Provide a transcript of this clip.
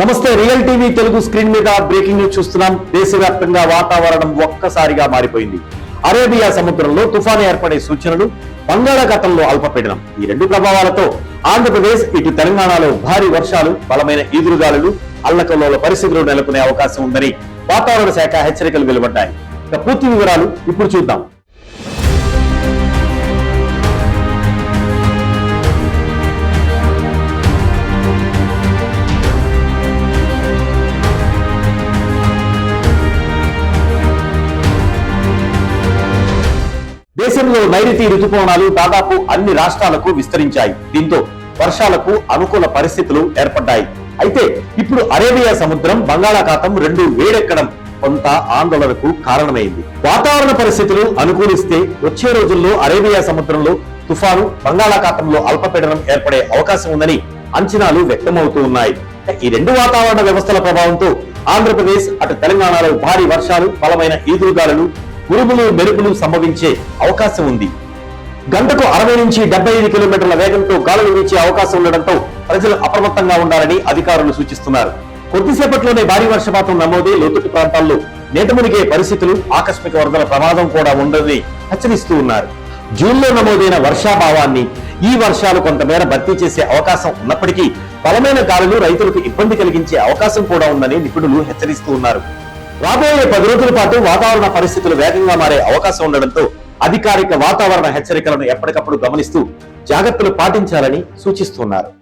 నమస్తే. Real TV Telugu screen మీద breaking news చూస్తున్నాం. దేశవ్యాప్తంగా వాతావరణం ఒక్కసారిగా మారిపోయింది. అరేబియా సముద్రంలో తుఫాను ఏర్పడే సూచనలు, బంగాళాఖాతంలో అల్పపీడనం, ఈ రెండు ప్రభావాలతో ఆంధ్రప్రదేశ్ ఇటు తెలంగాణలో భారీ వర్షాలు, బలమైన ఈదురుగాలులు, అల్లకల్లోల పరిస్థితులు నెలకొనే అవకాశం ఉందని వాతావరణ శాఖ హెచ్చరికలు వెలువడ్డాయి. ఇక పూర్తి వివరాలు ఇప్పుడు చూద్దాం. దేశంలో నైరుతి రుతుపవనాలు దాదాపు అన్ని రాష్ట్రాలకు విస్తరించాయి. దీంతో వర్షాలకు అనుకూల పరిస్థితులు ఏర్పడ్డాయి. అయితే ఇప్పుడు అరేబియా సముద్రం, బంగాళాఖాతం రెండు వేడెక్కడం కొంత ఆందోళనకు కారణమైంది. వాతావరణ పరిస్థితులు అనుకూలిస్తే వచ్చే రోజుల్లో అరేబియా సముద్రంలో తుఫాను, బంగాళాఖాతంలో అల్పపీడనం ఏర్పడే అవకాశం ఉందని అంచనాలు వ్యక్తమవుతూ ఉన్నాయి. ఈ రెండు వాతావరణ వ్యవస్థల ప్రభావంతో ఆంధ్రప్రదేశ్ అటు తెలంగాణలో భారీ వర్షాలు, బలమైన ఈదురుగాలులు, ఉరుములు, మెరుపులు సంభవించే అవకాశం ఉంది. గంటకు 60 నుంచి 75 కిలోమీటర్ల వేగంతో గాలులు వీచే అవకాశం ఉండడంతో ప్రజలు అప్రమత్తంగా ఉండాలని అధికారులు సూచిస్తున్నారు. కొద్దిసేపట్లోనే భారీ వర్షపాతం నమోదే, లోతట్టు ప్రాంతాల్లో నేట మునిగే పరిస్థితులు, ఆకస్మిక వరదల ప్రమాదం కూడా ఉండదని హెచ్చరిస్తూ ఉన్నారు. జూన్లో నమోదైన వర్షాభావాన్ని ఈ వర్షాలు కొంతమేర భర్తీ చేసే అవకాశం ఉన్నప్పటికీ బలమైన గాలులు రైతులకు ఇబ్బంది కలిగించే అవకాశం కూడా ఉందని నిపుణులు హెచ్చరిస్తూ ఉన్నారు. రాబోయే 10 రోజుల పాటు వాతావరణ పరిస్థితులు వేగంగా మారే అవకాశం ఉండడంతో అధికారిక వాతావరణ హెచ్చరికలను ఎప్పటికప్పుడు గమనిస్తూ జాగ్రత్తలు పాటించాలని సూచిస్తున్నారు.